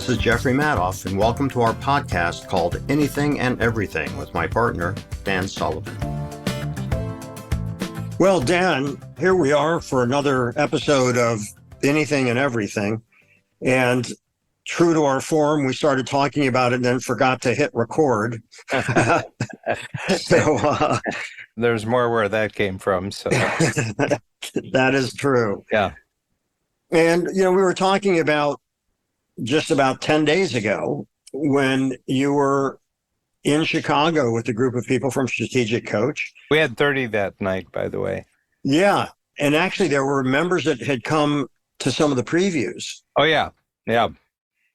This is Jeffrey Madoff, and welcome to our podcast called Anything and Everything with my partner, Dan Sullivan. Well, Dan, here we are for another episode of Anything and Everything. And true to our form, we started talking about it and then forgot to hit record. There's more where that came from. So that is true. Yeah. And, we were talking about just about 10 days ago when you were in Chicago with a group of people from Strategic Coach. We had 30 that night, by the way. Yeah. And actually, there were members that had come to some of the previews. Oh, yeah. Yeah.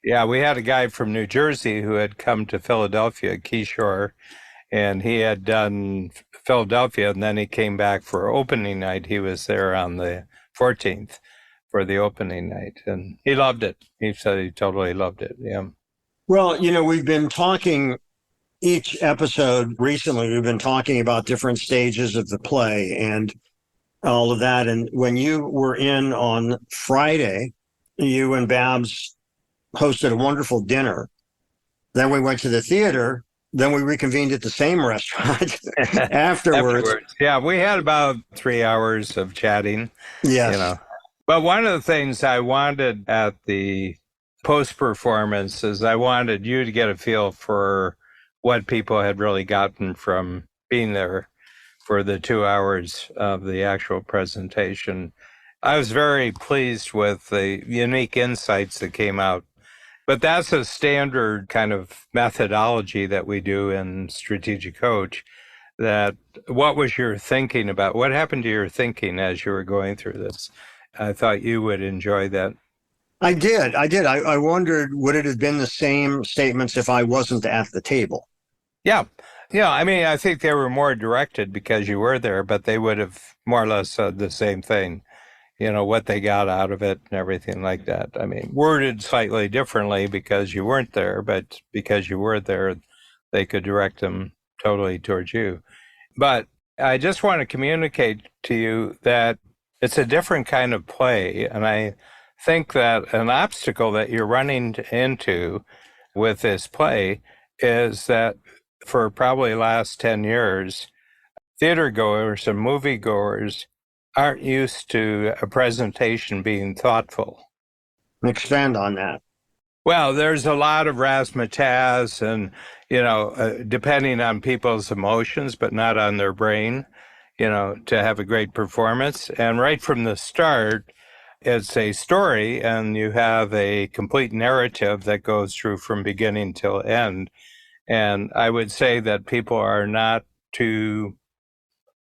Yeah. We had a guy from New Jersey who had come to Philadelphia, Keyshore, and he had done Philadelphia, and then he came back for opening night. He was there on the 14th. For the opening night, and he loved it. He said he totally loved it. Yeah. Well, we've been talking each episode recently. We've been talking about different stages of the play and all of that. And when you were in on Friday, you and Babs hosted a wonderful dinner. Then we went to the theater. Then we reconvened at the same restaurant afterwards. Yeah, we had about 3 hours of chatting. Yes. But one of the things I wanted at the post-performance is I wanted you to get a feel for what people had really gotten from being there for the 2 hours of the actual presentation. I was very pleased with the unique insights that came out. But that's a standard kind of methodology that we do in Strategic Coach. That what was your thinking about? What happened to your thinking as you were going through this? I thought you would enjoy that. I did. I wondered, would it have been the same statements if I wasn't at the table? Yeah. Yeah. I mean, I think they were more directed because you were there, but they would have more or less said the same thing, what they got out of it and everything like that. I mean, worded slightly differently because you weren't there, but because you were there, they could direct them totally towards you. But I just want to communicate to you that it's a different kind of play, and I think that an obstacle that you're running into with this play is that for probably the last 10 years, theater goers and moviegoers aren't used to a presentation being thoughtful. Expand on that. Well, there's a lot of razzmatazz and, depending on people's emotions, but not on their brain. To have a great performance. And right from the start, it's a story and you have a complete narrative that goes through from beginning till end. And I would say that people are not too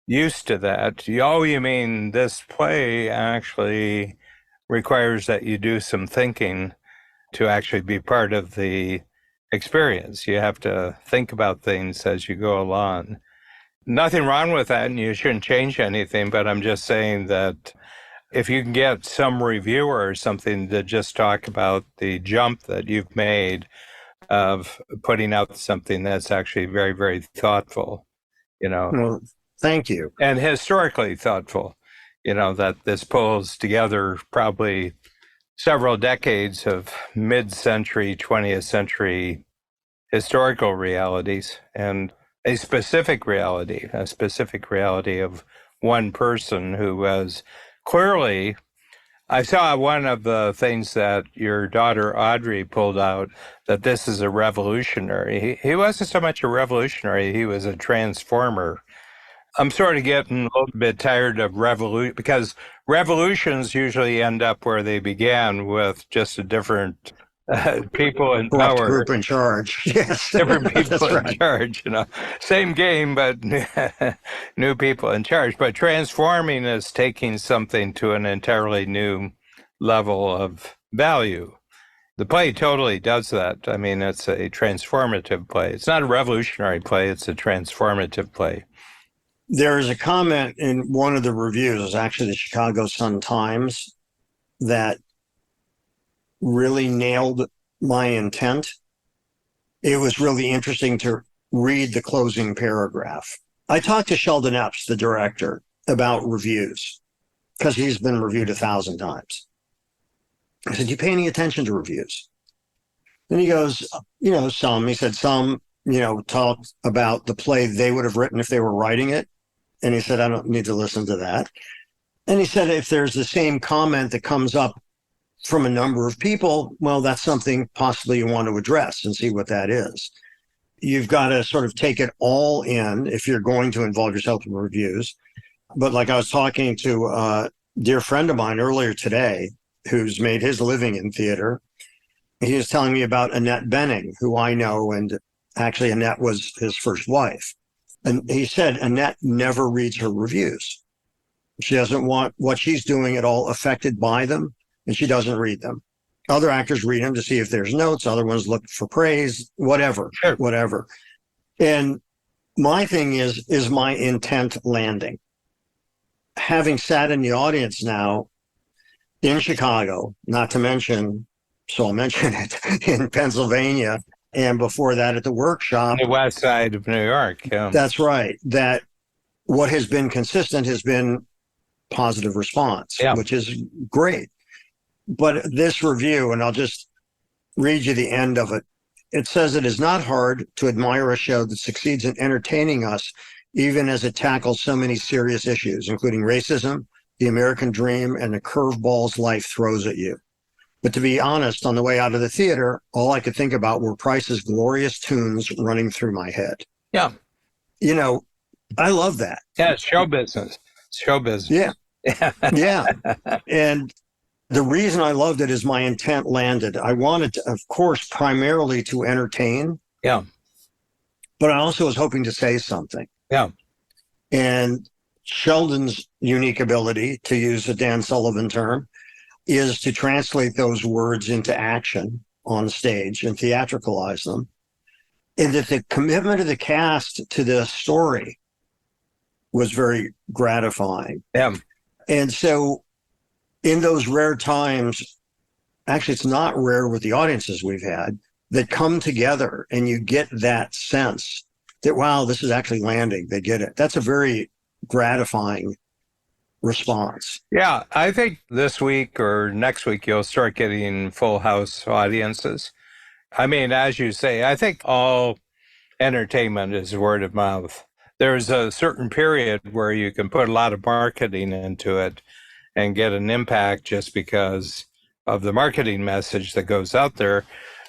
used to that. You mean this play actually requires that you do some thinking to actually be part of the experience. You have to think about things as you go along. Nothing wrong with that, and you shouldn't change anything, but I'm just saying that if you can get some reviewer or something to just talk about the jump that you've made of putting out something that's actually very, very thoughtful, Well, thank you. And historically thoughtful, that this pulls together probably several decades of mid-century, 20th century historical realities and a specific reality of one person who was clearly, I saw one of the things that your daughter Audrey pulled out, that this is a revolutionary. He wasn't so much a revolutionary, he was a transformer. I'm sort of getting a little bit tired of revolution, because revolutions usually end up where they began, with just a different people in power. Group in charge. Yes. Different people in charge, Same game, but new people in charge. But transforming is taking something to an entirely new level of value. The play totally does that. I mean, it's a transformative play. It's not a revolutionary play, it's a transformative play. There is a comment in one of the reviews, it was actually the Chicago Sun-Times, that really nailed my intent. It was really interesting to read the closing paragraph. I talked to Sheldon Epps, the director, about reviews, because he's been reviewed 1,000 times. I said, "Do you pay any attention to reviews?" And he goes, he said, some, talked about the play they would have written if they were writing it. And he said, I don't need to listen to that. And he said, if there's the same comment that comes up from a number of people, well, that's something possibly you want to address and see what that is. You've got to sort of take it all in if you're going to involve yourself in reviews. But like I was talking to a dear friend of mine earlier today, who's made his living in theater. He was telling me about Annette Bening, who I know, and actually Annette was his first wife. And he said Annette never reads her reviews. She doesn't want what she's doing at all affected by them, and she doesn't read them. Other actors read them to see if there's notes. Other ones look for praise, whatever. And my thing is my intent landing? Having sat in the audience now in Chicago, not to mention, so I'll mention it, in Pennsylvania, and before that at the workshop. The west side of New York, yeah. That's right. That what has been consistent has been positive response, which is great. But this review, and I'll just read you the end of it. It says it is not hard to admire a show that succeeds in entertaining us, even as it tackles so many serious issues, including racism, the American dream, and the curveballs life throws at you. But to be honest, on the way out of the theater, all I could think about were Price's glorious tunes running through my head. Yeah. I love that. Yeah, it's show business. It's show business. Yeah. Yeah. And the reason I loved it is my intent landed. I wanted to, of course, primarily to entertain. Yeah. But I also was hoping to say something. Yeah. And Sheldon's unique ability, to use a Dan Sullivan term, is to translate those words into action on stage and theatricalize them. And that the commitment of the cast to the story was very gratifying. Yeah. And so in those rare times, actually, it's not rare with the audiences we've had that come together and you get that sense that, wow, this is actually landing. They get it. That's a very gratifying response. Yeah, I think this week or next week, you'll start getting full house audiences. I mean, as you say, I think all entertainment is word of mouth. There's a certain period where you can put a lot of marketing into it and get an impact just because of the marketing message that goes out there.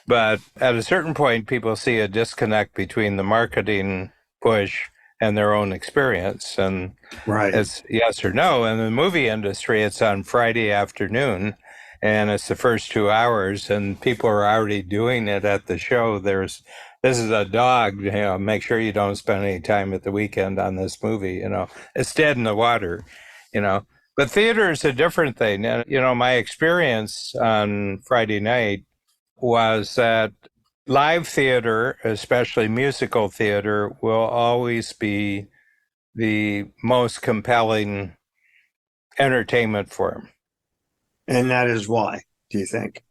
But at a certain point, people see a disconnect between the marketing push and their own experience. And it's yes or no. In the movie industry, it's on Friday afternoon, and it's the first 2 hours, and people are already doing it at the show. This is a dog, make sure you don't spend any time at the weekend on this movie, It's dead in the water, But theater is a different thing. And, my experience on Friday night was that live theater, especially musical theater, will always be the most compelling entertainment form. And that is why, do you think?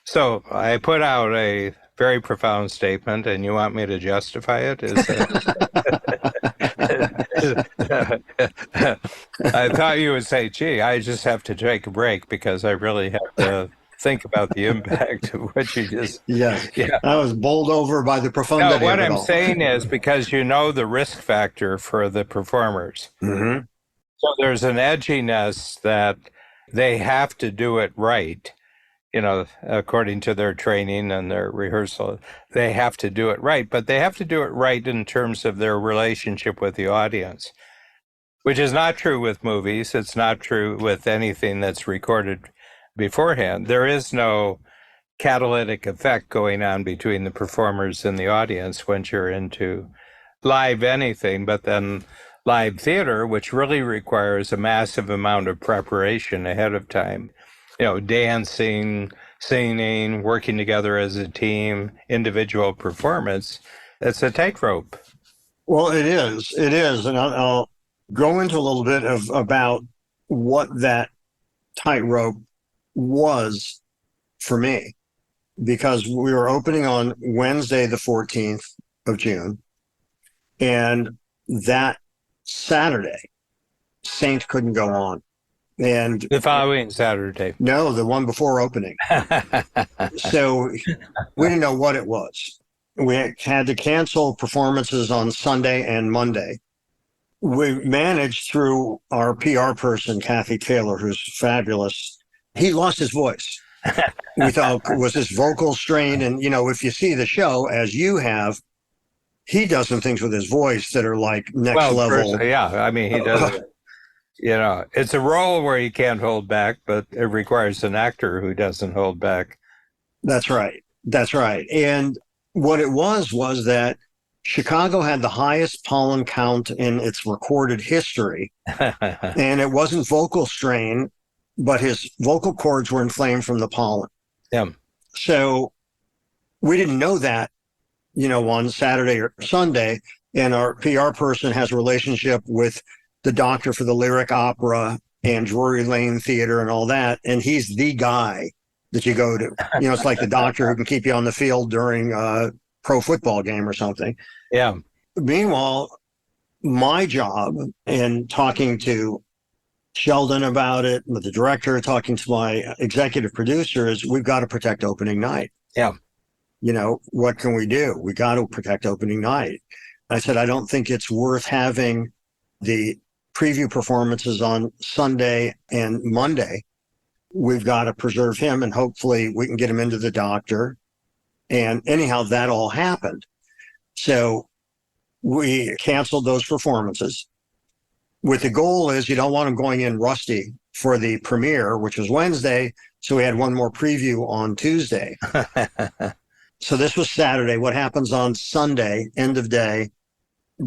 So I put out a very profound statement, and you want me to justify it? I thought you would say, gee, I just have to take a break because I really have to think about the impact of what you just... Yes. Yeah. I was bowled over by the profundity. No, what I'm saying is because the risk factor for the performers. Mm-hmm. So there's an edginess that they have to do it right, according to their training and their rehearsal. They have to do it right, but they have to do it right in terms of their relationship with the audience, which is not true with movies. It's not true with anything that's recorded beforehand. There is no catalytic effect going on between the performers and the audience once you're into live anything, but then live theater, which really requires a massive amount of preparation ahead of time, dancing, singing, working together as a team, individual performance. It's a tightrope. Well, it is. And I'll go into a little bit about what that tightrope was for me, because we were opening on Wednesday, the 14th of June, and that Saturday, Saint couldn't go on. And The following Saturday. no, the one before opening. So we didn't know what it was. We had to cancel performances on Sunday and Monday. We managed through our PR person, Kathy Taylor, who's fabulous. He lost his voice. We thought it was this vocal strain. And, if you see the show, as you have, he does some things with his voice that are like next level. Yeah. I mean, he does. It's a role where he can't hold back, but it requires an actor who doesn't hold back. That's right. That's right. And what it was that Chicago had the highest pollen count in its recorded history. And it wasn't vocal strain, but his vocal cords were inflamed from the pollen. Yeah. So we didn't know that, on Saturday or Sunday. And our PR person has a relationship with the doctor for the Lyric Opera and Drury Lane Theater and all that. And he's the guy that you go to. It's like the doctor who can keep you on the field during a pro football game or something. Yeah. Meanwhile, my job in talking to Sheldon about it, with the director, talking to my executive producer, is we've got to protect opening night. Yeah. What can we do? We got to protect opening night. I said, I don't think it's worth having the preview performances on Sunday and Monday. We've got to preserve him, and hopefully we can get him into the doctor. And anyhow, that all happened. So we canceled those performances with the goal is you don't want him going in rusty for the premiere, which was Wednesday. So we had one more preview on Tuesday. So this was Saturday. What happens on Sunday, end of day,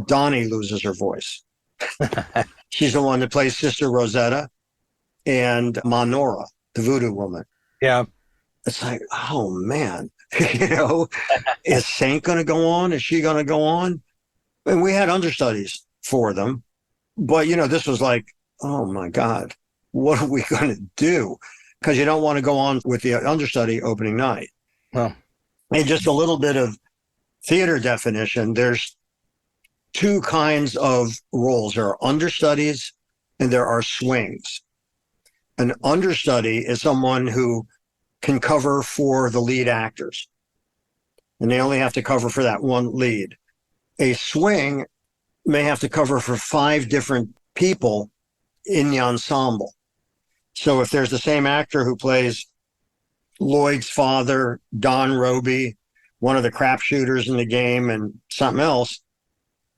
Donnie loses her voice. She's the one that plays Sister Rosetta and Monora, the voodoo woman. Yeah. It's like, oh man, is Saint going to go on? Is she going to go on? And we had understudies for them. But, this was like, oh my God, what are we going to do? Because you don't want to go on with the understudy opening night. Well, and just a little bit of theater definition. There's two kinds of roles. There are understudies and there are swings. An understudy is someone who can cover for the lead actors, and they only have to cover for that one lead. A swing may have to cover for 5 different people in the ensemble. So if there's the same actor who plays Lloyd's father, Don Roby, one of the crap shooters in the game, and something else,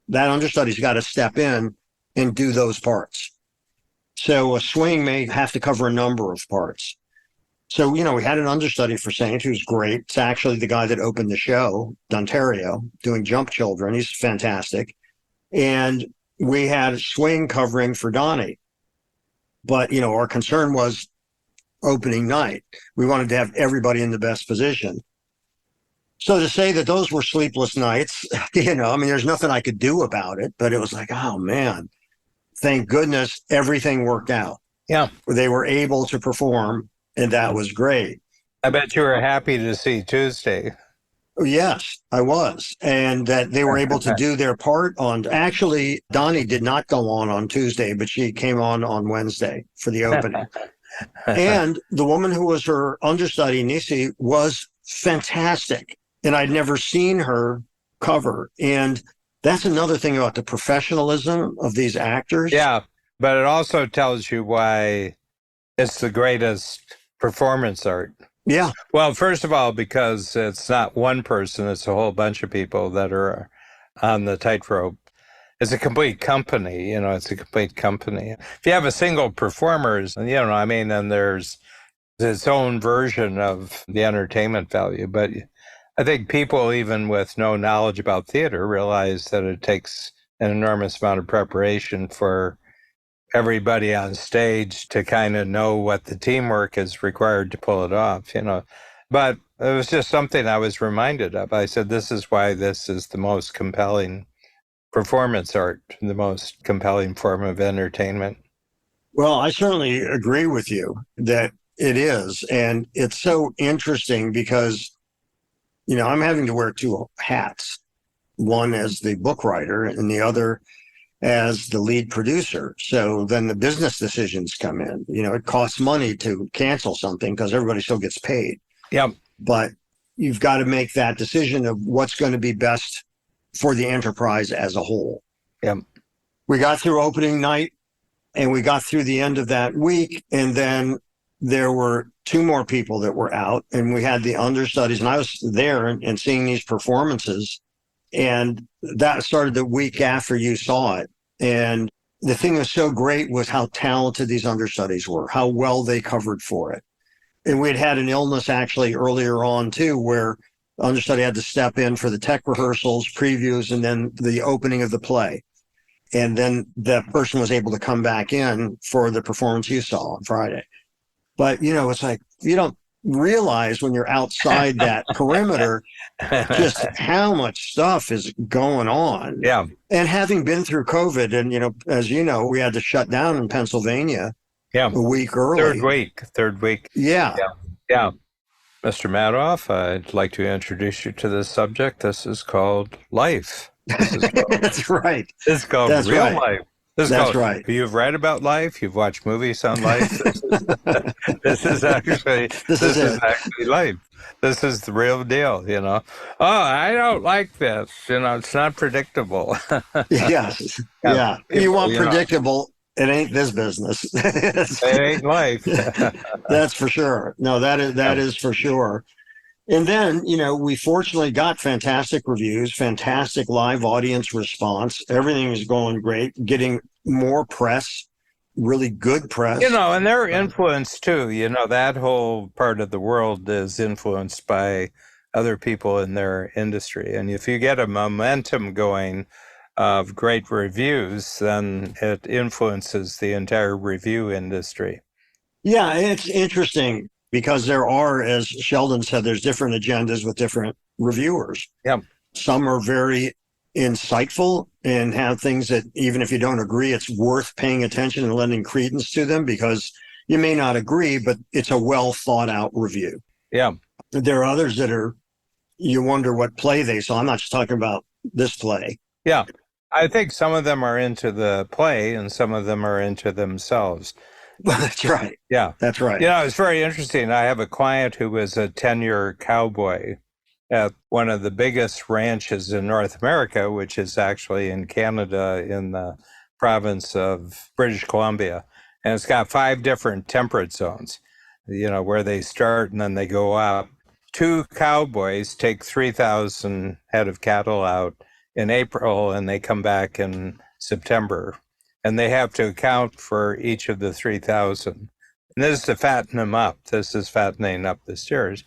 that understudy's got to step in and do those parts. So a swing may have to cover a number of parts. So, we had an understudy for Saint who's great. It's actually the guy that opened the show, D'Ontario, doing Jump Children. He's fantastic. And we had swing covering for Donnie. But, our concern was opening night. We wanted to have everybody in the best position. So to say that those were sleepless nights, there's nothing I could do about it, but it was like, oh man, thank goodness everything worked out. Yeah. They were able to perform, and that was great. I bet you were happy to see Tuesday. Yes, I was. And that they were able to do their part on, actually, Donnie did not go on Tuesday, but she came on Wednesday for the opening. And the woman who was her understudy, Nisi, was fantastic. And I'd never seen her cover. And that's another thing about the professionalism of these actors. Yeah, but it also tells you why it's the greatest performance art. Yeah. Well, first of all, because it's not one person, it's a whole bunch of people that are on the tightrope. It's a complete company, it's a complete company. If you have a single performer, then there's its own version of the entertainment value. But I think people, even with no knowledge about theater, realize that it takes an enormous amount of preparation for everybody on stage to kind of know what the teamwork is required to pull it off, But it was just something I was reminded of. I said, this is why this is the most compelling performance art, the most compelling form of entertainment. Well, I certainly agree with you that it is. And it's so interesting because, I'm having to wear 2 hats, one as the book writer and the other as the lead producer. So then the business decisions come in. It costs money to cancel something because everybody still gets paid. Yep. But you've got to make that decision of what's going to be best for the enterprise as a whole. Yep. We got through opening night and we got through the end of that week. And then there were two more people that were out, and we had the understudies, and I was there and seeing these performances. And that started the week after you saw it. And the thing that was so great was how talented these understudies were, how well they covered for it. And we'd had an illness actually earlier on too, where the understudy had to step in for the tech rehearsals, previews, and then the opening of the play. And then the person was able to come back in for the performance you saw on Friday. But, it's like, you don't realize when you're outside that perimeter just how much stuff is going on. Yeah. And having been through COVID, and, as you know, we had to shut down in Pennsylvania a week early. Third week. Yeah. Yeah. Mr. Madoff, I'd like to introduce you to this subject. This is called life. That's right. This is called real life. That's right. You've read about life. You've watched movies on life. This is actually life. This is the real deal. Oh, I don't like this. It's not predictable. Yes. Yeah. You want predictable. It ain't this business. It ain't life. That's for sure. No, that is for sure. And then, we fortunately got fantastic reviews, fantastic live audience response. Everything is going great, getting more press, really good press. And they're influenced too. That whole part of the world is influenced by other people in their industry. And if you get a momentum going of great reviews, then it influences the entire review industry. Yeah, it's interesting. Because there are, as Sheldon said, there's different agendas with different reviewers. Yeah. Some are very insightful and have things that even if you don't agree, it's worth paying attention and lending credence to them because you may not agree, but it's a well thought out review. Yeah. There are others that you wonder what play they saw. I'm not just talking about this play. Yeah. I think some of them are into the play and some of them are into themselves. That's right. Yeah. That's right. It's very interesting. I have a client who was a 10-year cowboy at one of the biggest ranches in North America, which is actually in Canada in the province of British Columbia. And it's got 5 different temperate zones, where they start and then they go up. 2 cowboys take 3,000 head of cattle out in April and they come back in September. And they have to account for each of the 3,000. And this is to fatten them up. This is fattening up the steers.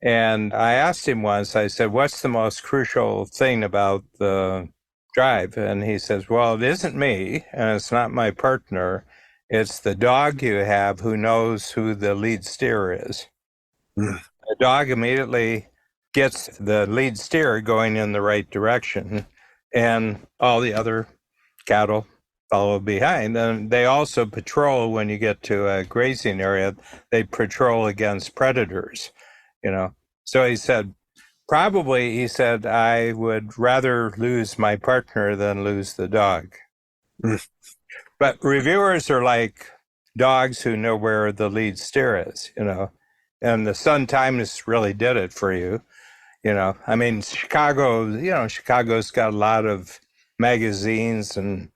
And I asked him once, I said, what's the most crucial thing about the drive? And he says, well, it isn't me, and it's not my partner. It's the dog you have who knows who the lead steer is. The dog immediately gets the lead steer going in the right direction, and all the other cattle follow behind. And they also patrol when you get to a grazing area. They patrol against predators, So he said, I would rather lose my partner than lose the dog. But reviewers are like dogs who know where the lead steer is, and the Sun-Times really did it for you. Chicago's got a lot of magazines and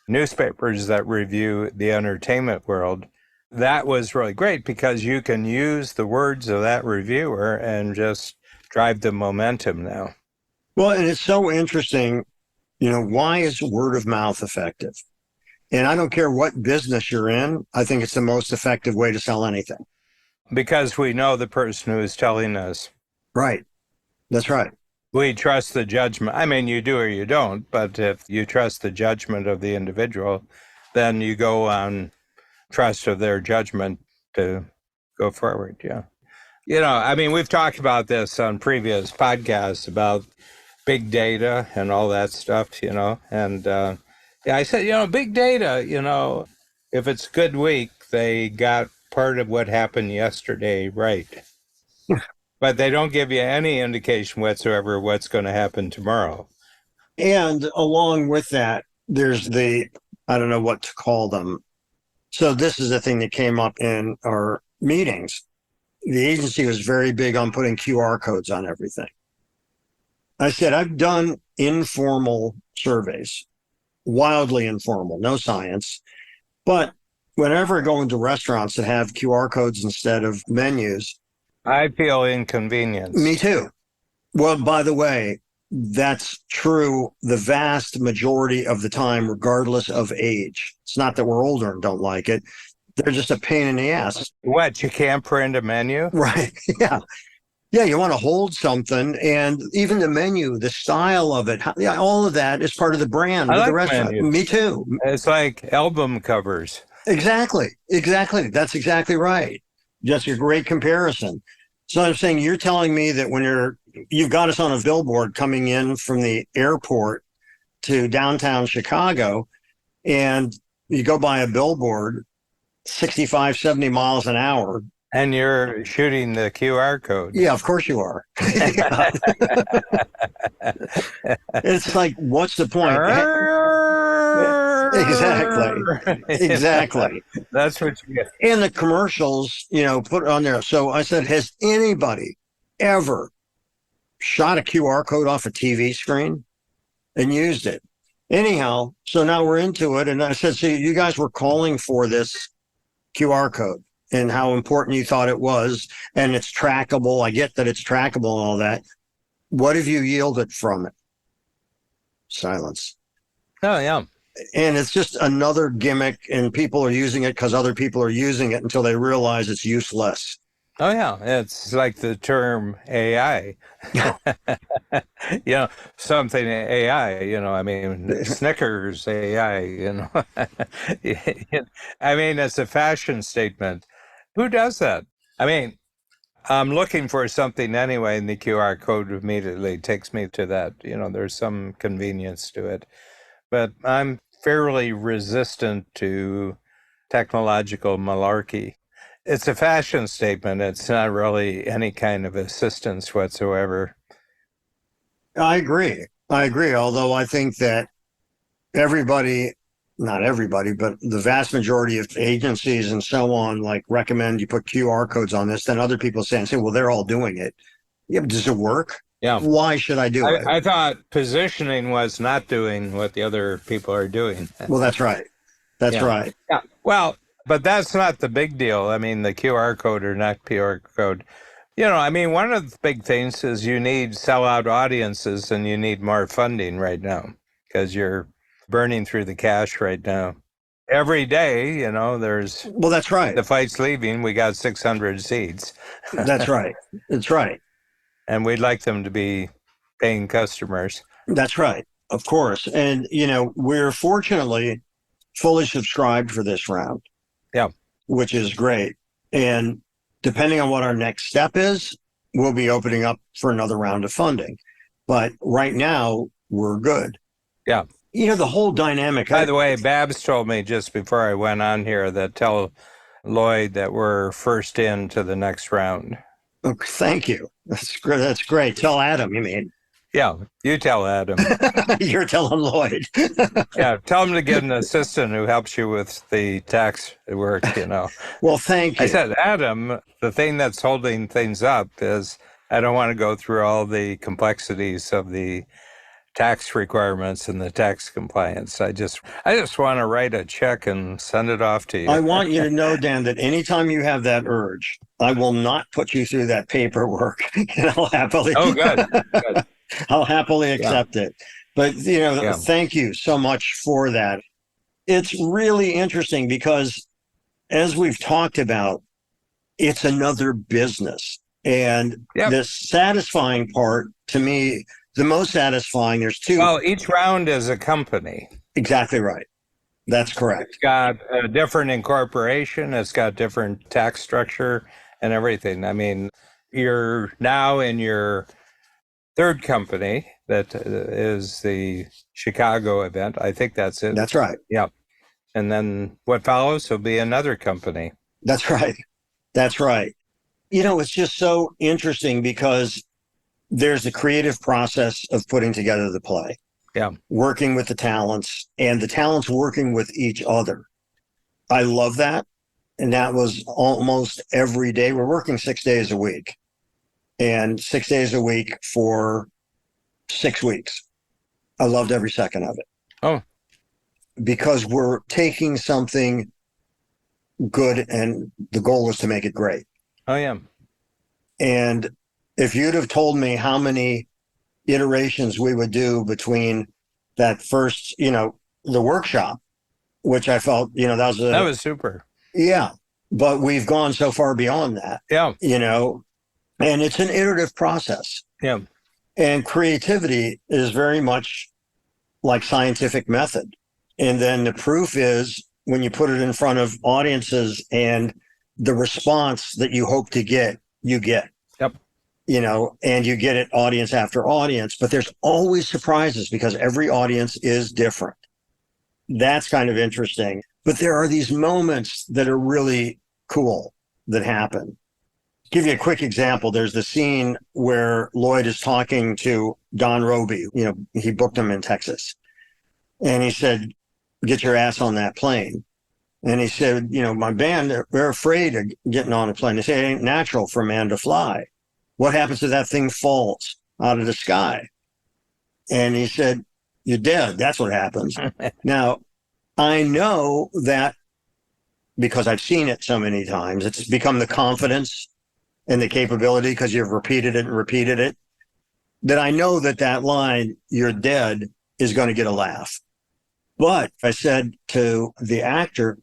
newspapers that review the entertainment world. That was really great because you can use the words of that reviewer and just drive the momentum now. Well, and it's so interesting, why is word of mouth effective? And I don't care what business you're in, I think it's the most effective way to sell anything. Because we know the person who is telling us. Right. That's right. We trust the judgment. I mean, you do or you don't, but if you trust the judgment of the individual, then you go on trust of their judgment to go forward. Yeah. We've talked about this on previous podcasts about big data and all that stuff, and I said, big data, if it's a good week, they got part of what happened yesterday right. But they don't give you any indication whatsoever what's going to happen tomorrow. And along with that, there's I don't know what to call them. So this is the thing that came up in our meetings. The agency was very big on putting QR codes on everything. I said, I've done informal surveys, wildly informal, no science. But whenever I go into restaurants that have QR codes instead of menus, I feel inconvenienced. Me too. Well, by the way, that's true the vast majority of the time, regardless of age. It's not that we're older and don't like it. They're just a pain in the ass. What, you can't print a menu? Right. Yeah. Yeah, you want to hold something, and even the menu, the style of it, all of that is part of the brand I of like the restaurant. menus. Me too. It's like album covers. Exactly. Exactly. That's exactly right. Just a great comparison. So I'm saying you're telling me that when you've got us on a billboard coming in from the airport to downtown Chicago, and you go by a billboard 65, 70 miles an hour. And you're shooting the QR code. Yeah, of course you are. It's like, what's the point? Exactly. That's what you get. And the commercials, put it on there. So I said, has anybody ever shot a QR code off a TV screen and used it? Anyhow, so now we're into it. And I said, so you guys were calling for this QR code and how important you thought it was, and it's trackable. I get that it's trackable and all that. What have you yielded from it? Silence. Oh, yeah. And it's just another gimmick, and people are using it because other people are using it until they realize it's useless. Oh, yeah. It's like the term AI. Something AI, I mean, Snickers AI, I mean, it's a fashion statement. Who does that? I mean, I'm looking for something anyway, and the QR code immediately takes me to that. There's some convenience to it. But I'm fairly resistant to technological malarkey. It's a fashion statement. It's not really any kind of assistance whatsoever. I agree. Although I think that not everybody, but the vast majority of agencies and so on, recommend you put QR codes on this. Then other people say, well, they're all doing it. Yeah, but does it work? Yeah. Why should I do it? I thought positioning was not doing what the other people are doing. Well, that's right. That's right. Yeah. Well, but that's not the big deal. I mean, the QR code or not QR code. One of the big things is you need sellout audiences, and you need more funding right now because you're burning through the cash right now. Every day, there's... Well, that's right. The fight's leaving. We got 600 seats. That's right. That's right. And we'd like them to be paying customers. That's right. Of course. And, we're fortunately fully subscribed for this round. Yeah. Which is great. And depending on what our next step is, we'll be opening up for another round of funding. But right now, we're good. Yeah. The whole dynamic. By the way, Babs told me just before I went on here that tell Lloyd that we're first in to the next round. Oh, thank you. That's great. That's great. Tell Adam, you mean? Yeah, you tell Adam. You're telling Lloyd. Yeah, tell him to get an assistant who helps you with the tax work, Well, thank you. I said, Adam, the thing that's holding things up is I don't want to go through all the complexities of the tax requirements and the tax compliance. I just want to write a check and send it off to you. I want you to know, Dan, that anytime you have that urge, I will not put you through that paperwork. And I'll happily. Oh, good. I'll happily accept it. But, Thank you so much for that. It's really interesting because, as we've talked about, it's another business. And the satisfying part, to me, the most satisfying, there's two. Well, each round is a company. Exactly right. That's correct. It's got a different incorporation. It's got different tax structure and everything. I mean, you're now in your third company that is the Chicago event. I think that's it. That's right. Yeah. And then what follows will be another company. That's right. That's right. It's just so interesting because there's the creative process of putting together the play. Yeah. working with the talents and the talents working with each other. I love that. And that was almost every day. We're working 6 days a week, and 6 days a week for 6 weeks. I loved every second of it. Oh, because we're taking something good and the goal is to make it great. oh, yeah. And if you'd have told me how many iterations we would do between that first, the workshop, which I felt, That was super. yeah, but we've gone so far beyond that, Yeah. And it's an iterative process. Yeah. And creativity is very much like scientific method. And then the proof is when you put it in front of audiences and the response that you hope to get, you get. Yep. And you get it audience after audience, but there's always surprises because every audience is different. That's kind of interesting. But there are these moments that are really cool that happen. Give you a quick example. There's the scene where Lloyd is talking to Don Roby. He booked him in Texas. And he said, get your ass on that plane. And he said, my band, they're afraid of getting on a plane. They say it ain't natural for a man to fly. What happens if that thing falls out of the sky? And he said, you're dead. That's what happens. Now, I know that because I've seen it so many times. It's become the confidence and the capability because you've repeated it and repeated it, that I know that line, you're dead, is going to get a laugh. But I said to the actor,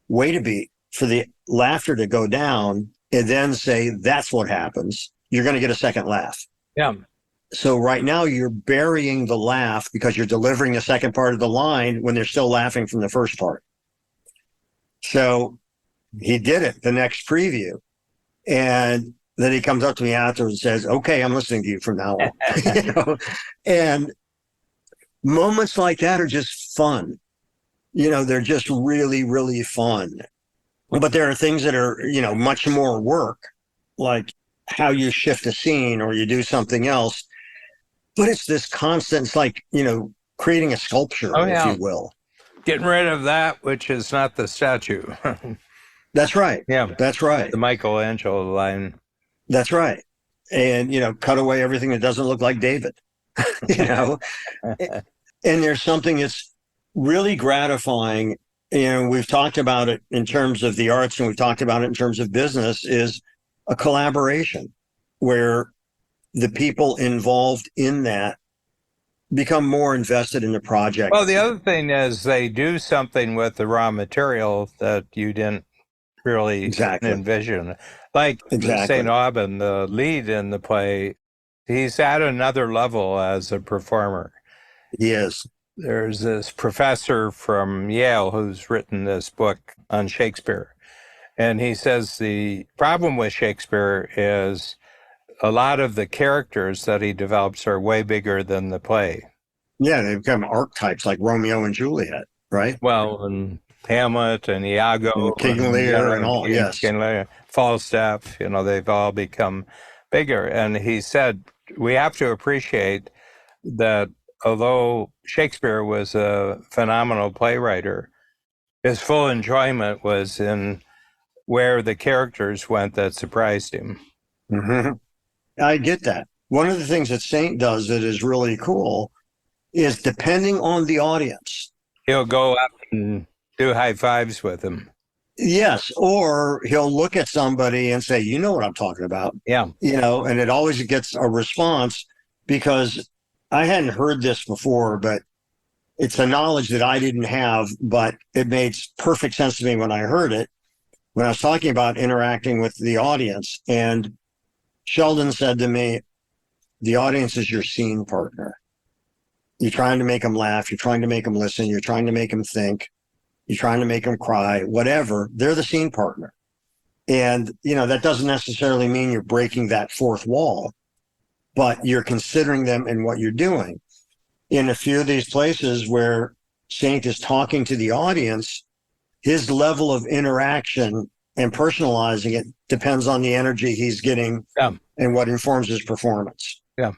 wait a beat for the laughter to go down and then say, that's what happens. You're going to get a second laugh. Yeah. So right now you're burying the laugh because you're delivering the second part of the line when they're still laughing from the first part. So he did it the next preview. And then he comes up to me afterwards and says, okay, I'm listening to you from now on. And moments like that are just fun. They're just really, really fun. But there are things that are, much more work, like how you shift a scene or you do something else. But it's this constant, it's like, creating a sculpture, if you will. Getting rid of that, which is not the statue. That's right. Yeah. That's right. The Michelangelo line. That's right. And, cut away everything that doesn't look like David, And there's something that's really gratifying. We've talked about it in terms of the arts and we've talked about it in terms of business, is a collaboration where the people involved in that become more invested in the project. Well, the other thing is they do something with the raw material that you didn't really envision. Like St. Aubin, the lead in the play, he's at another level as a performer. He is. There's this professor from Yale who's written this book on Shakespeare. And he says the problem with Shakespeare is a lot of the characters that he develops are way bigger than the play. Yeah, they become archetypes like Romeo and Juliet, right? Well, and Hamlet and Iago. And King Lear and all, yes. King Lear, Falstaff, they've all become bigger. And he said, we have to appreciate that although Shakespeare was a phenomenal playwright, his full enjoyment was in where the characters went that surprised him. Mm-hmm. I get that. One of the things that Saint does that is really cool is depending on the audience. He'll go up and do high fives with them. Yes, or he'll look at somebody and say, you know what I'm talking about. Yeah. And it always gets a response because I hadn't heard this before, but it's a knowledge that I didn't have, but it made perfect sense to me when I heard it, when I was talking about interacting with the audience. And Sheldon said to me, the audience is your scene partner. You're trying to make them laugh. You're trying to make them listen. You're trying to make them think. You're trying to make them cry, whatever. They're the scene partner. And, that doesn't necessarily mean you're breaking that fourth wall, but you're considering them in what you're doing. In a few of these places where Saint is talking to the audience, his level of interaction and personalizing it depends on the energy he's getting and what informs his performance. Yeah.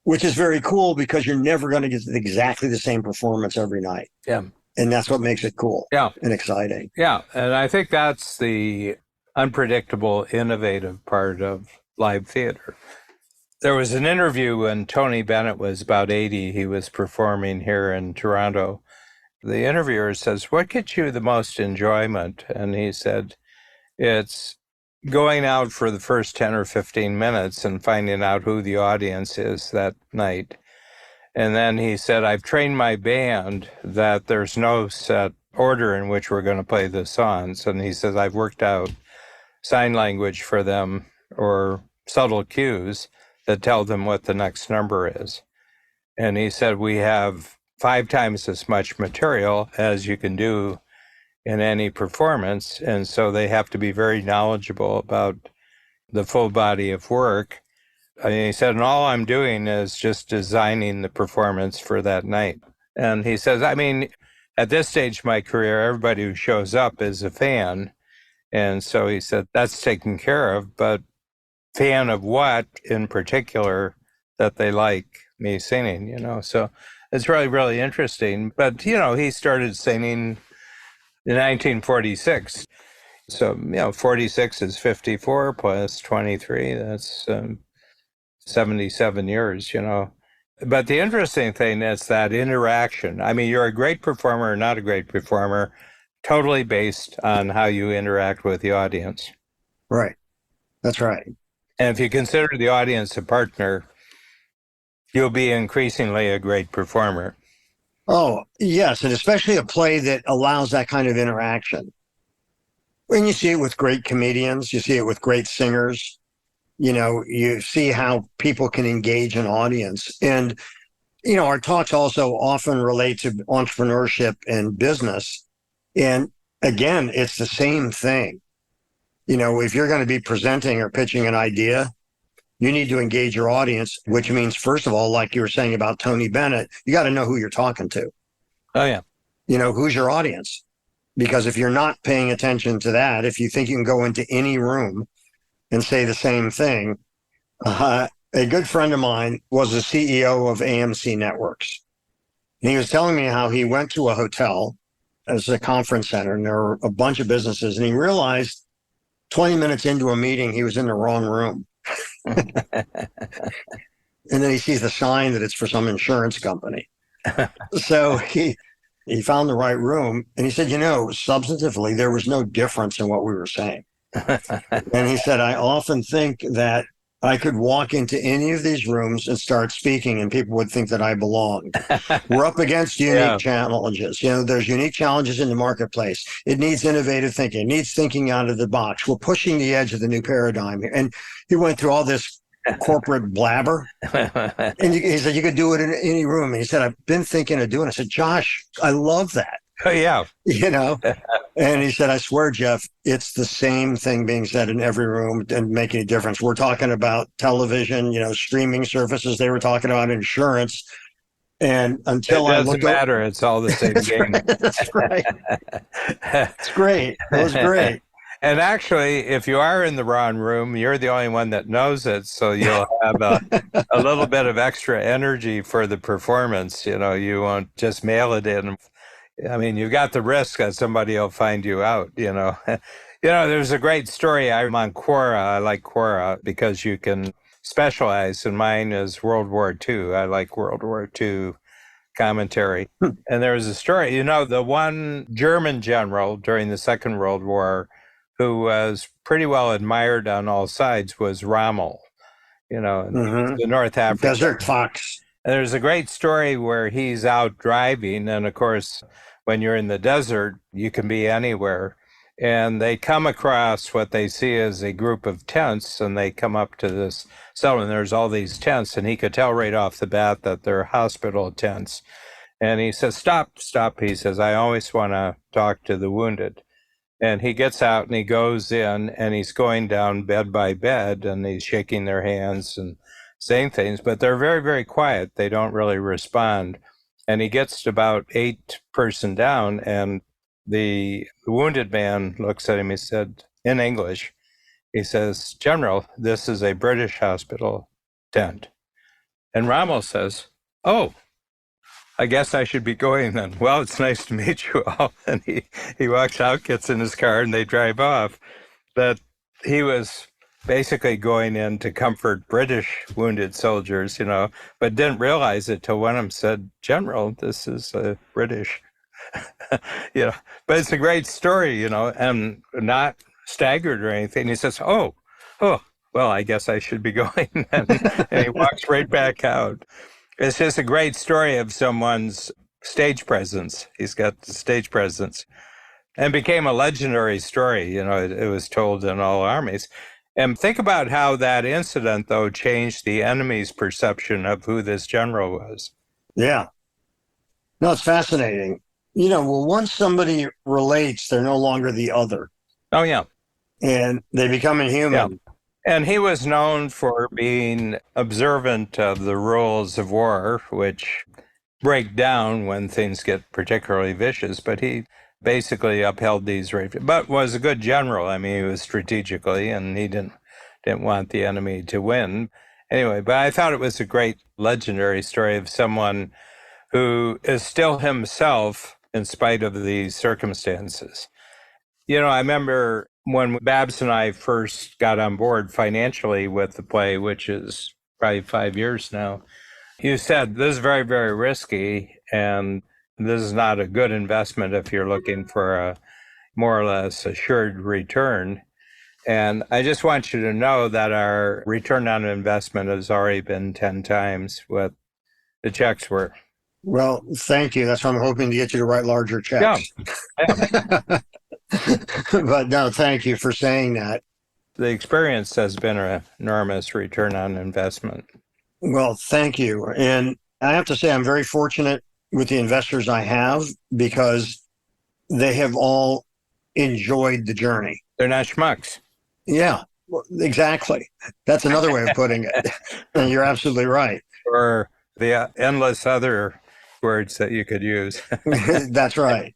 which is very cool because you're never going to get exactly the same performance every night. Yeah. And that's what makes it cool Yeah. and exciting. Yeah. And I think that's the unpredictable, innovative part of live theater. There was an interview when Tony Bennett was about 80. He was performing here in Toronto. The interviewer says, "What gets you the most enjoyment?" And he said, "It's going out for the first 10 or 15 minutes and finding out who the audience is that night." And then he said, "I've trained my band that there's no set order in which we're going to play the songs." And he says, "I've worked out sign language for them or subtle cues that tell them what the next number is." And he said, "We have 5 times as much material as you can do in any performance. And so they have to be very knowledgeable about the full body of work." And he said, "And all I'm doing is just designing the performance for that night." And he says, "I mean, at this stage of my career, everybody who shows up is a fan." And so he said, "That's taken care of, but fan of what in particular that they like me singing, you know?" So it's really, really interesting. But, you know, he started singing in 1946. So, 46 is 54 plus 23. That's 77 years, But the interesting thing is that interaction. I mean, you're a great performer or not a great performer, totally based on how you interact with the audience. Right. That's right. And if you consider the audience a partner, you'll be increasingly a great performer. Oh, yes. And especially a play that allows that kind of interaction. When you see it with great comedians, you see it with great singers, you see how people can engage an audience. And, our talks also often relate to entrepreneurship and business. And again, it's the same thing. If you're going to be presenting or pitching an idea, you need to engage your audience, which means, first of all, like you were saying about Tony Bennett, you got to know who you're talking to. Oh, yeah. Who's your audience? Because if you're not paying attention to that, if you think you can go into any room and say the same thing, a good friend of mine was the CEO of AMC Networks. And he was telling me how he went to a hotel as a conference center, and there were a bunch of businesses, and he realized 20 minutes into a meeting, he was in the wrong room. And then he sees the sign that it's for some insurance company. So he found the right room, and he said, substantively, there was no difference in what we were saying. And he said, I often think that I could walk into any of these rooms and start speaking, and people would think that I belonged. We're up against unique challenges. There's unique challenges in the marketplace. It needs innovative thinking. It needs thinking out of the box. We're pushing the edge of the new paradigm here. And he went through all this corporate blabber. And he said, you could do it in any room. And he said, I've been thinking of doing it. I said, Josh, I love that. Oh, yeah. And he said, I swear, Jeff, it's the same thing being said in every room and making a difference. We're talking about television, streaming services. They were talking about insurance. And until it doesn't matter. It's all the same game. That's right. It's great. It was great. And actually, if you are in the wrong room, you're the only one that knows it. So you'll have a little bit of extra energy for the performance. You won't just mail it in. I mean, you've got the risk that somebody will find you out, There's a great story. I'm on Quora. I like Quora because you can specialize, and mine is World War II. I like World War II commentary. And there was a story, the one German general during the Second World War who was pretty well admired on all sides was Rommel, the North African Desert Fox. And there's a great story where he's out driving. And of course, when you're in the desert, you can be anywhere. And they come across what they see as a group of tents, and they come up to this settlement. There's all these tents, and he could tell right off the bat that they're hospital tents. And he says, stop. He says, I always want to talk to the wounded. And he gets out and he goes in, and he's going down bed by bed, and he's shaking their hands and saying things, but they're very, very quiet. They don't really respond. And he gets to about 8 person down, and the wounded man looks at him. He said, in English, he says, General, this is a British hospital tent. And Rommel says, "Oh, I guess I should be going then. Well, it's nice to meet you all." And he walks out, gets in his car, and they drive off. But he was basically going in to comfort British wounded soldiers, but didn't realize it till one of them said, "General, this is a British." you know, but it's a great story, and not staggered or anything. He says, oh, well, I guess I should be going. And he walks right back out. It's just a great story of someone's stage presence. He's got the stage presence and became a legendary story. It was told in all armies. And think about how that incident, though, changed the enemy's perception of who this general was. Yeah. No, it's fascinating. Well, once somebody relates, they're no longer the other. Oh, yeah. And they become inhuman. Yeah. And he was known for being observant of the rules of war, which break down when things get particularly vicious. But he basically upheld these, but was a good general. I mean, he was strategically, and he didn't want the enemy to win. Anyway, but I thought it was a great legendary story of someone who is still himself in spite of the circumstances. I remember when Babs and I first got on board financially with the play, which is probably 5 years now, you said, this is very, very risky, and this is not a good investment if you're looking for a more or less assured return. And I just want you to know that our return on investment has already been 10 times what the checks were. Well, thank you. That's why I'm hoping to get you to write larger checks. Yeah. But no, thank you for saying that. The experience has been an enormous return on investment. Well, thank you. And I have to say, I'm very fortunate with the investors I have because they have all enjoyed the journey. They're not schmucks. Yeah, exactly. That's another way of putting it. And you're absolutely right. Or the endless other words that you could use. That's right.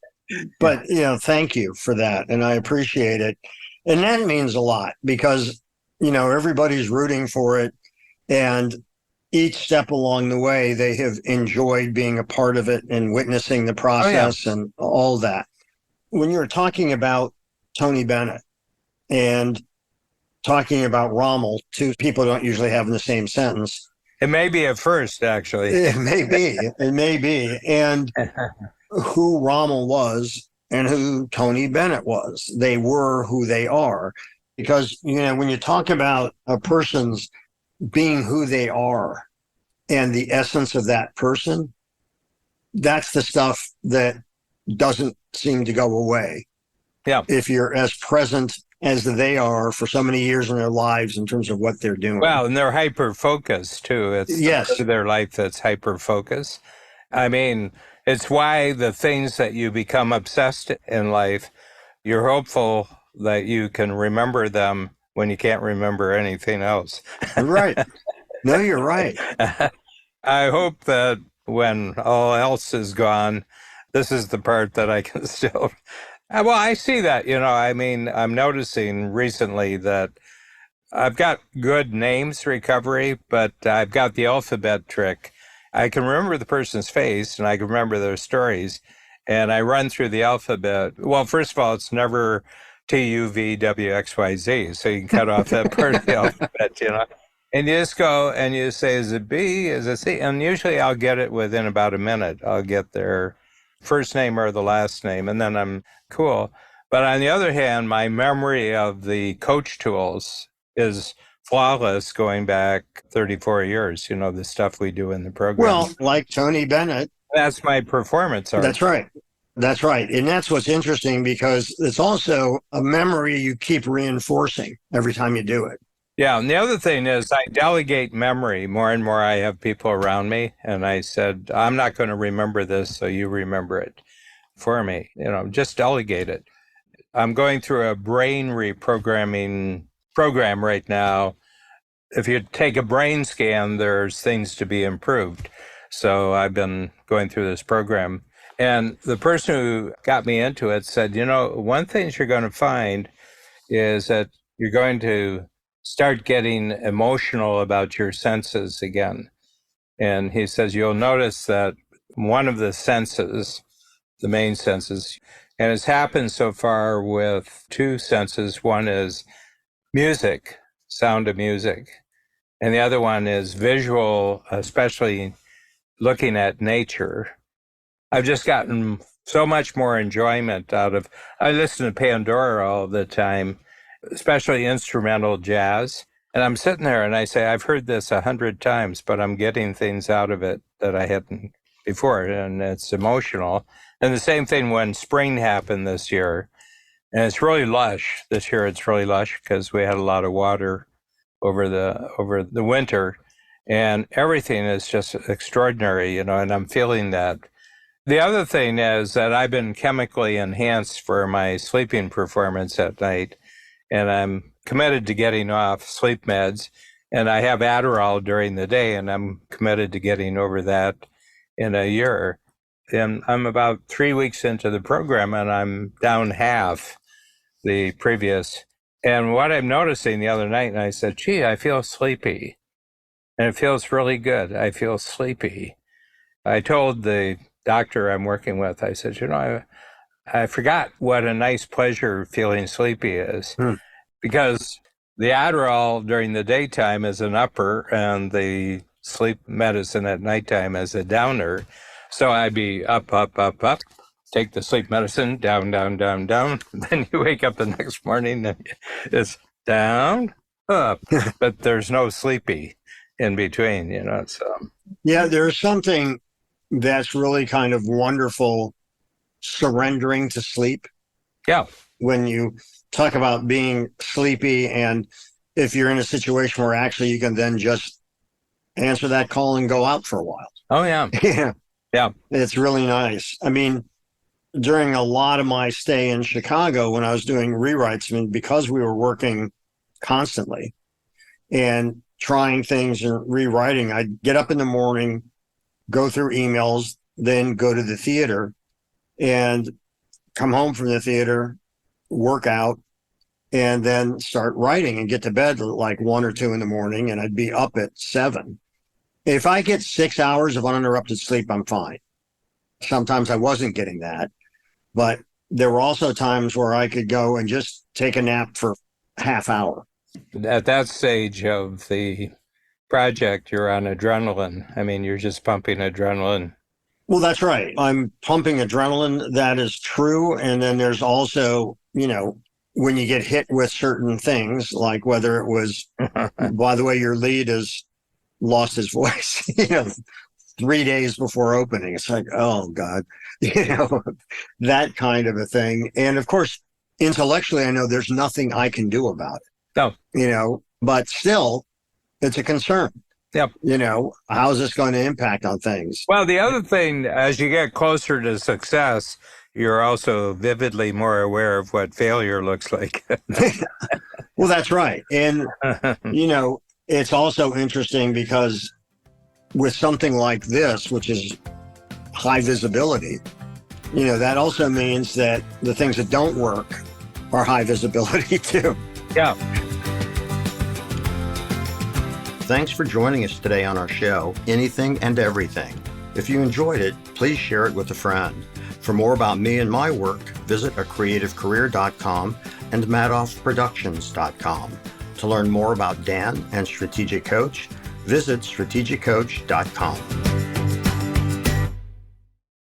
But, thank you for that. And I appreciate it. And that means a lot because, everybody's rooting for it. And each step along the way, they have enjoyed being a part of it and witnessing the process and all that. When you're talking about Tony Bennett and talking about Rommel, two people don't usually have in the same sentence. It may be a first, actually. It may be. It may be. And who Rommel was and who Tony Bennett was. They were who they are. Because, when you talk about a person's being who they are and the essence of that person, that's the stuff that doesn't seem to go away. Yeah. If you're as present as they are for so many years in their lives in terms of what they're doing. Well, and they're hyper-focused, too. It's yes. their life that's hyper-focused. I mean, it's why the things that you become obsessed in life, you're hopeful that you can remember them when you can't remember anything else. Right. No, you're right. I hope that when all else is gone, this is the part that I can still... Well, I see that, I mean, I'm noticing recently that I've got good names recovery, but I've got the alphabet trick. I can remember the person's face and I can remember their stories, and I run through the alphabet. Well, first of all, it's never TUVWXYZ, so you can cut off that part of the alphabet, And you just go and you say, is it B? Is it C? And usually I'll get it within about a minute. I'll get their first name or the last name, and then I'm cool. But on the other hand, my memory of the coach tools is flawless going back 34 years, the stuff we do in the program. Well, like Tony Bennett. That's my performance art. That's right. That's right. And that's what's interesting because it's also a memory you keep reinforcing every time you do it. Yeah. And the other thing is I delegate memory more and more. I have people around me and I said, I'm not going to remember this, so you remember it for me. Just delegate it. I'm going through a brain reprogramming program right now. If you take a brain scan, there's things to be improved. So I've been going through this program. And the person who got me into it said, one thing you're going to find is that you're going to start getting emotional about your senses again. And he says, you'll notice that one of the senses, the main senses, and it's happened so far with two senses. One is music, sound of music. And the other one is visual, especially looking at nature. I've just gotten so much more enjoyment out of, I listen to Pandora all the time, especially instrumental jazz. And I'm sitting there and I say, I've heard this 100 times, but I'm getting things out of it that I hadn't before. And it's emotional. And the same thing when spring happened this year. And it's really lush. This year it's really lush because we had a lot of water over the winter. And everything is just extraordinary, and I'm feeling that. The other thing is that I've been chemically enhanced for my sleeping performance at night, and I'm committed to getting off sleep meds, and I have Adderall during the day, and I'm committed to getting over that in a year. And I'm about 3 weeks into the program, and I'm down half the previous. And what I'm noticing the other night, and I said, gee, I feel sleepy. And it feels really good. I feel sleepy. I told the doctor I'm working with, I said, I forgot what a nice pleasure feeling sleepy is. Because the Adderall during the daytime is an upper and the sleep medicine at nighttime is a downer. So I'd be up, up, up, up, take the sleep medicine, down, down, down, down. Then you wake up the next morning and it's down, up, but there's no sleepy in between, so. Yeah, there's something that's really kind of wonderful, surrendering to sleep. Yeah. When you talk about being sleepy, and if you're in a situation where actually you can then just answer that call and go out for a while. Oh, yeah. Yeah. Yeah. It's really nice. I mean, during a lot of my stay in Chicago, when I was doing rewrites, because we were working constantly and trying things and rewriting, I'd get up in the morning, go through emails, then go to the theater and come home from the theater, work out, and then start writing and get to bed at like 1 or 2 in the morning. And I'd be up at 7. If I get 6 hours of uninterrupted sleep, I'm fine. Sometimes I wasn't getting that, but there were also times where I could go and just take a nap for half hour. At that stage of the project, you're on adrenaline. I mean, you're just pumping adrenaline. Well, that's right. I'm pumping adrenaline. That is true. And then there's also, when you get hit with certain things, like whether it was, by the way, your lead has lost his voice, 3 days before opening. It's like, oh, God, that kind of a thing. And of course, intellectually, I know there's nothing I can do about it. No. But still, it's a concern. Yep. How is this going to impact on things? Well, the other thing, as you get closer to success, you're also vividly more aware of what failure looks like. Well, that's right. And, it's also interesting because with something like this, which is high visibility, that also means that the things that don't work are high visibility too. Yeah. Thanks for joining us today on our show, Anything and Everything. If you enjoyed it, please share it with a friend. For more about me and my work, visit acreativecareer.com and madoffproductions.com. To learn more about Dan and Strategic Coach, visit strategiccoach.com.